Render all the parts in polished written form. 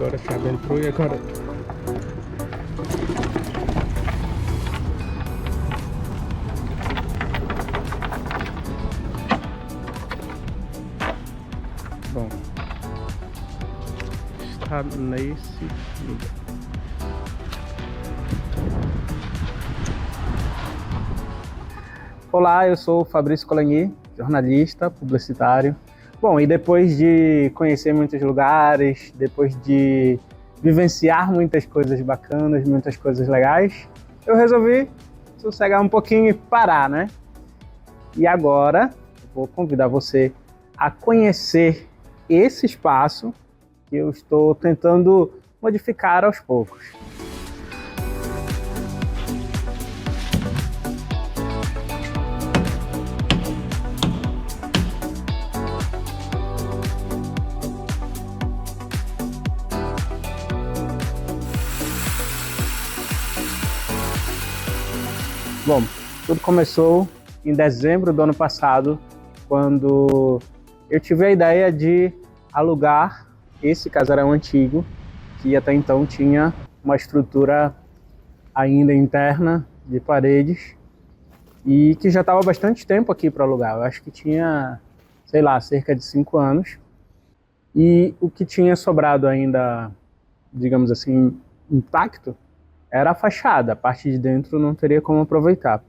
Agora a chave entrou e agora... Bom, está nesse nível. Olá, eu sou o Fabrício Coligny, jornalista, publicitário. Bom, e depois de conhecer muitos lugares, depois de vivenciar muitas coisas bacanas, muitas coisas legais, eu resolvi sossegar um pouquinho e parar, né? E agora eu vou convidar você a conhecer esse espaço que eu estou tentando modificar aos poucos. Bom, tudo começou em dezembro do ano passado, quando eu tive a ideia de alugar esse casarão antigo, que até então tinha uma estrutura ainda interna de paredes e que já estava há bastante tempo aqui para alugar. Eu acho que tinha, sei lá, cerca de 5 anos. E o que tinha sobrado ainda, digamos assim, intacto, era a fachada. A parte de dentro não teria como aproveitar.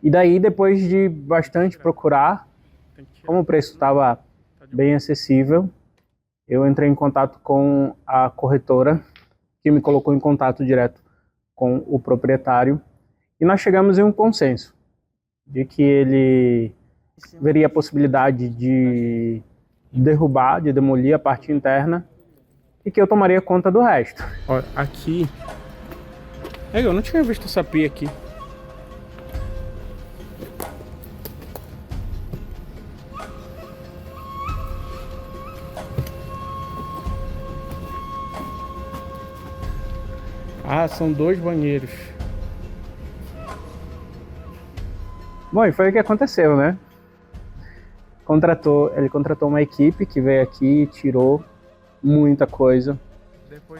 E daí, depois de bastante procurar, como o preço estava bem acessível, eu entrei em contato com a corretora, que me colocou em contato direto com o proprietário, e nós chegamos em um consenso de que ele veria a possibilidade de derrubar, de demolir a parte interna, e que eu tomaria conta do resto. Olha, aqui... Eu não tinha visto essa pia aqui. Ah, são 2 banheiros. Bom, e foi o que aconteceu, né? Ele contratou uma equipe que veio aqui e tirou muita coisa,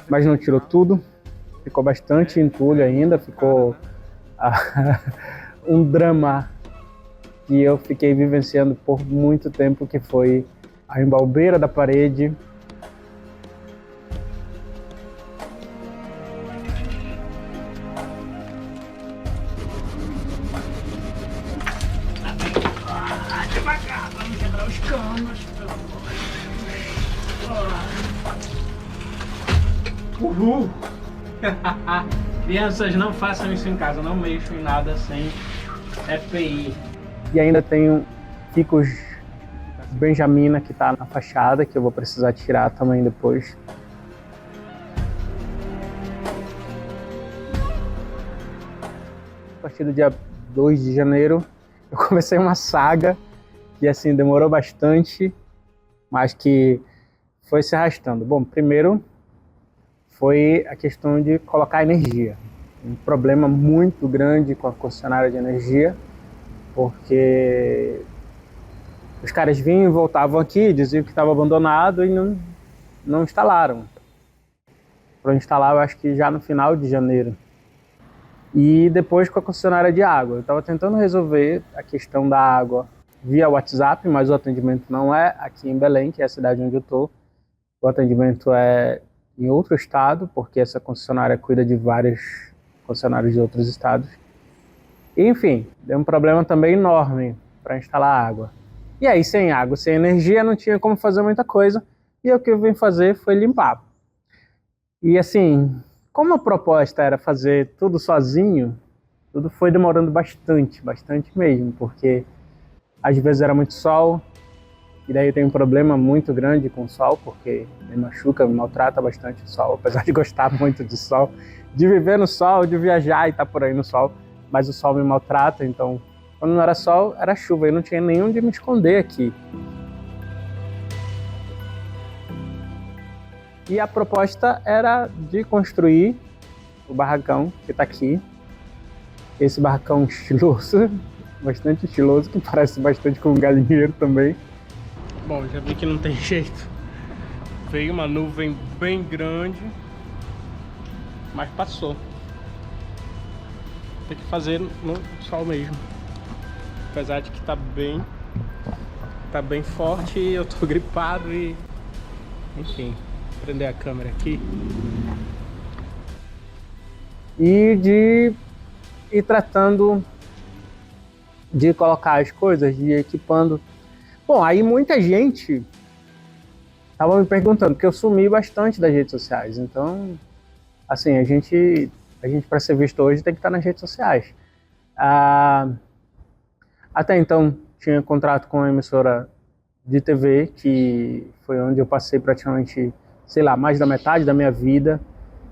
mas não tirou tudo. Ficou bastante entulho ainda, ficou um drama que eu fiquei vivenciando por muito tempo, que foi a embalbeira da parede. Devagar, vamos quebrar os canos. Uhul! Crianças, não façam isso em casa, não mexam em nada sem EPI. E ainda tenho ficos benjamina que está na fachada, que eu vou precisar tirar também depois. A partir do dia 2 de janeiro, eu comecei uma saga que assim demorou bastante, mas que foi se arrastando. Bom, primeiro foi a questão de colocar energia. Um problema muito grande com a concessionária de energia, porque os caras vinham e voltavam aqui, diziam que estava abandonado e não instalaram. Para instalar, eu acho que já no final de janeiro. E depois com a concessionária de água. Eu estava tentando resolver a questão da água via WhatsApp, mas o atendimento não é aqui em Belém, que é a cidade onde eu estou. O atendimento é em outro estado, porque essa concessionária cuida de vários concessionários de outros estados. E, enfim, deu um problema também enorme para instalar água. E aí, sem água, sem energia, não tinha como fazer muita coisa. E o que eu vim fazer foi limpar. E assim, como a proposta era fazer tudo sozinho, tudo foi demorando bastante mesmo, porque às vezes era muito sol, e daí eu tenho um problema muito grande com o sol, porque me machuca, me maltrata bastante o sol, apesar de gostar muito de sol, de viver no sol, de viajar e estar por aí no sol, mas o sol me maltrata, então quando não era sol, era chuva, e não tinha nem onde me esconder aqui. E a proposta era de construir o barracão que está aqui, esse barracão estiloso, bastante estiloso, que parece bastante com um galinheiro também. Bom, já vi que não tem jeito. Veio uma nuvem bem grande, mas passou. Tem que fazer no sol mesmo. Apesar de que tá bem forte, eu tô gripado e... Enfim, vou prender a câmera aqui. E de ir tratando de colocar as coisas, de ir equipando. Bom, aí muita gente tava me perguntando, porque eu sumi bastante das redes sociais. Então, assim, a gente para ser visto hoje tem que estar nas redes sociais. Até então, tinha contrato com uma emissora de TV, que foi onde eu passei praticamente, sei lá, mais da metade da minha vida,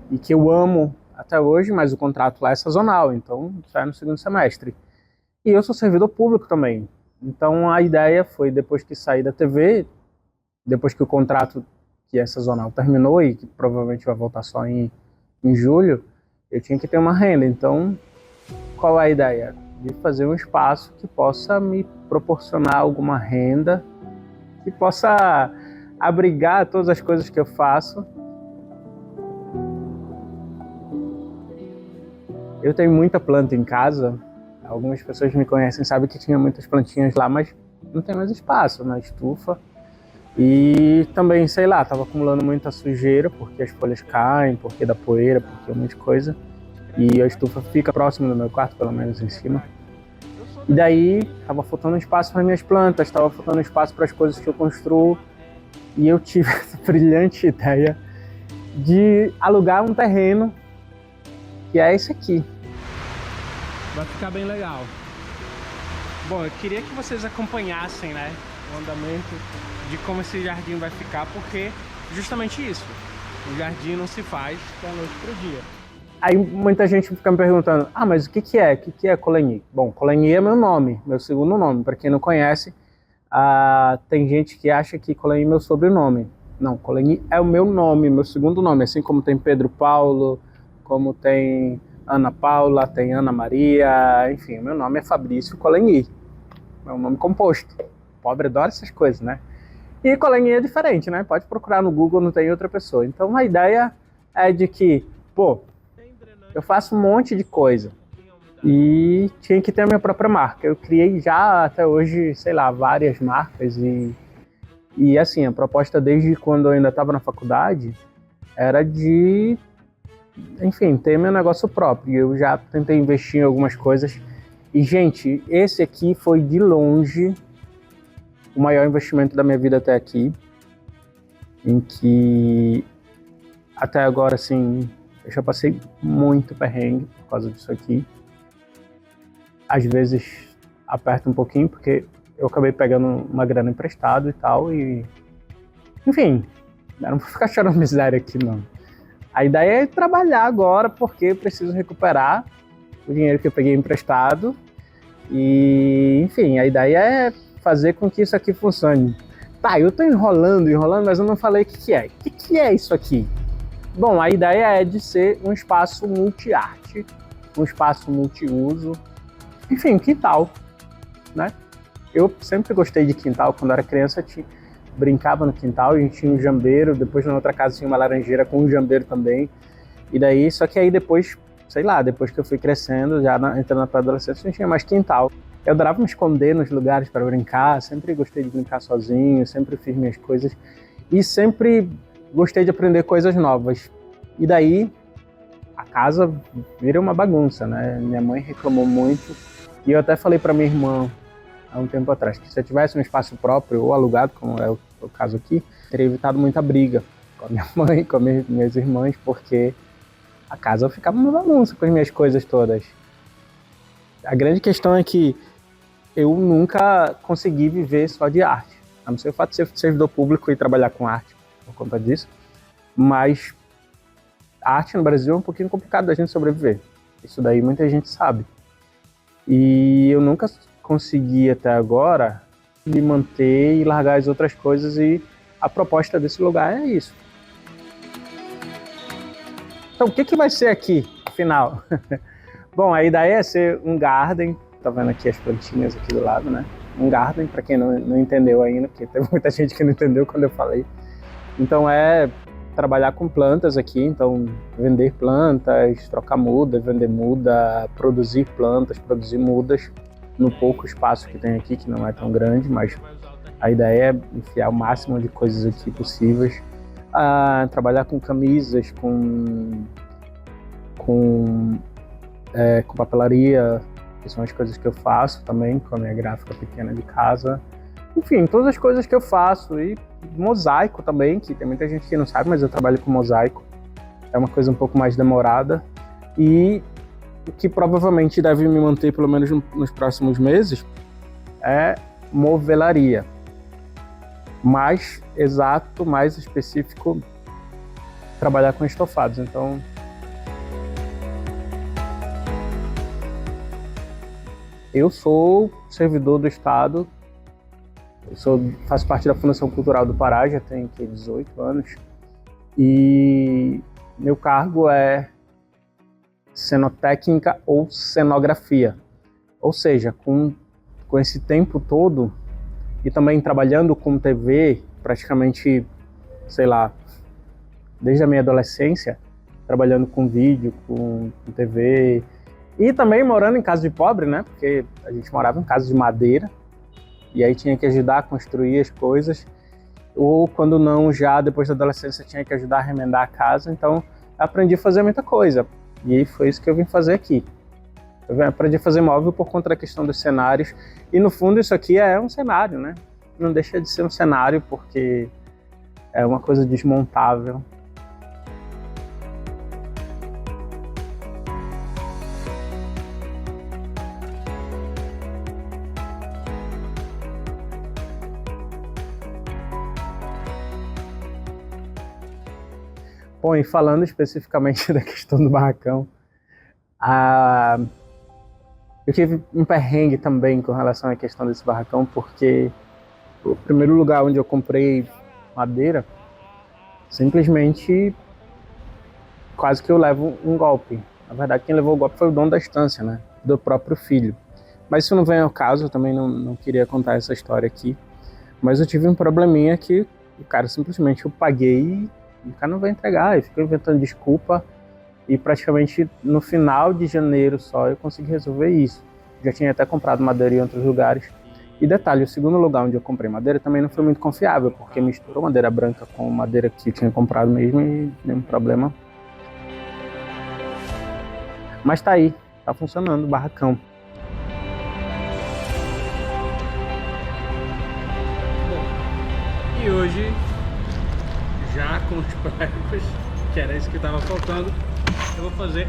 e que eu amo até hoje, mas o contrato lá é sazonal, então sai no segundo semestre. E eu sou servidor público também. Então a ideia foi, depois que saí da TV, depois que o contrato, que é sazonal, terminou e que provavelmente vai voltar só em julho, eu tinha que ter uma renda. Então, qual é a ideia? De fazer um espaço que possa me proporcionar alguma renda, que possa abrigar todas as coisas que eu faço. Eu tenho muita planta em casa. Algumas pessoas que me conhecem sabem que tinha muitas plantinhas lá, mas não tem mais espaço na estufa. E também, sei lá, estava acumulando muita sujeira, porque as folhas caem, porque da poeira, porque um monte de coisa. E a estufa fica próximo do meu quarto, pelo menos em cima. E daí, estava faltando espaço para minhas plantas, estava faltando espaço para as coisas que eu construo. E eu tive essa brilhante ideia de alugar um terreno, que é esse aqui. Vai ficar bem legal. Bom, eu queria que vocês acompanhassem, né, o andamento de como esse jardim vai ficar, porque justamente isso, o jardim não se faz da noite pro dia. Aí muita gente fica me perguntando, mas o que é? O que é Coligny? Bom, Coligny é meu nome, meu segundo nome. Para quem não conhece, tem gente que acha que Coligny é meu sobrenome. Não, Coligny é o meu nome, meu segundo nome, assim como tem Pedro Paulo, como tem Ana Paula, tem Ana Maria, enfim, meu nome é Fabrício Coligny, é um nome composto. O pobre adora essas coisas, né? E Coligny é diferente, né? Pode procurar no Google, não tem outra pessoa. Então a ideia é de que, eu faço um monte de coisa e tinha que ter a minha própria marca. Eu criei já até hoje, sei lá, várias marcas e assim, a proposta desde quando eu ainda estava na faculdade era de, enfim, ter meu negócio próprio. Eu já tentei investir em algumas coisas e, gente, esse aqui foi de longe o maior investimento da minha vida até aqui, em que até agora, assim, eu já passei muito perrengue por causa disso aqui. Às vezes aperta um pouquinho, porque eu acabei pegando uma grana emprestada e tal, e... Enfim, eu não vou ficar chorando miséria aqui, não. A ideia é trabalhar agora, porque eu preciso recuperar o dinheiro que eu peguei emprestado. E, enfim, a ideia é fazer com que isso aqui funcione. Tá, eu tô enrolando, mas eu não falei o que é. O que é isso aqui? Bom, a ideia é de ser um espaço multi-arte, um espaço multiuso, enfim, quintal, né? Eu sempre gostei de quintal. Quando era criança, brincava no quintal, a gente tinha um jambeiro, depois na outra casa tinha uma laranjeira com um jambeiro também. E daí, só que aí depois, sei lá, depois que eu fui crescendo, já entrando na pré-adolescência, não tinha mais quintal. Eu adorava me esconder nos lugares para brincar, sempre gostei de brincar sozinho, sempre fiz minhas coisas e sempre gostei de aprender coisas novas. E daí a casa vira uma bagunça, né? Minha mãe reclamou muito e eu até falei para minha irmã há um tempo atrás que se eu tivesse um espaço próprio ou alugado, como é o caso aqui, teria evitado muita briga com a minha mãe, com as minhas irmãs, porque a casa ficava uma bagunça com as minhas coisas todas. A grande questão é que eu nunca consegui viver só de arte, a não ser o fato de ser servidor público e trabalhar com arte por conta disso, mas a arte no Brasil é um pouquinho complicado da gente sobreviver. Isso daí muita gente sabe. E eu nunca consegui até agora me manter e largar as outras coisas, e a proposta desse lugar é isso. Então, o que vai ser aqui, afinal? Bom, a ideia é ser um garden. Tá vendo aqui as plantinhas aqui do lado, né? Um garden, para quem não entendeu ainda, porque teve muita gente que não entendeu quando eu falei. Então é trabalhar com plantas aqui, então vender plantas, trocar muda, vender muda, produzir plantas, produzir mudas no pouco espaço que tem aqui, que não é tão grande, mas a ideia é enfiar o máximo de coisas aqui possíveis. Trabalhar com camisas, com papelaria, que são as coisas que eu faço também com a minha gráfica pequena de casa. Enfim, todas as coisas que eu faço. E mosaico também, que tem muita gente que não sabe, mas eu trabalho com mosaico. É uma coisa um pouco mais demorada e o que provavelmente deve me manter pelo menos nos próximos meses é movelaria. Mais exato, mais específico, trabalhar com estofados. Então, eu sou servidor do Estado, faço parte da Fundação Cultural do Pará, já tenho 18 anos, e meu cargo é cenotécnica ou cenografia. Ou seja, com esse tempo todo, e também trabalhando com TV, praticamente, sei lá, desde a minha adolescência, trabalhando com vídeo, com TV, e também morando em casa de pobre, né? Porque a gente morava em casa de madeira, e aí tinha que ajudar a construir as coisas, ou quando não, já depois da adolescência tinha que ajudar a remendar a casa, então aprendi a fazer muita coisa, e foi isso que eu vim fazer aqui. Eu aprendi a fazer móvel por conta da questão dos cenários, e no fundo isso aqui é um cenário, né? Não deixa de ser um cenário porque é uma coisa desmontável. Bom, e falando especificamente da questão do barracão, eu tive um perrengue também com relação à questão desse barracão, porque o primeiro lugar onde eu comprei madeira, simplesmente quase que eu levo um golpe. Na verdade, quem levou o golpe foi o dono da estância, né? Do próprio filho. Mas isso não vem ao caso, eu também não queria contar essa história aqui. Mas eu tive um probleminha que o cara simplesmente eu paguei e o cara não vai entregar, e ficou inventando desculpa. E praticamente no final de janeiro só eu consegui resolver isso. Já tinha até comprado madeira em outros lugares. E detalhe, o segundo lugar onde eu comprei madeira também não foi muito confiável, porque misturou madeira branca com madeira que eu tinha comprado mesmo e nenhum problema. Mas tá aí, tá funcionando o barracão. E hoje, já com os pregos, que era isso que estava faltando, eu vou fazer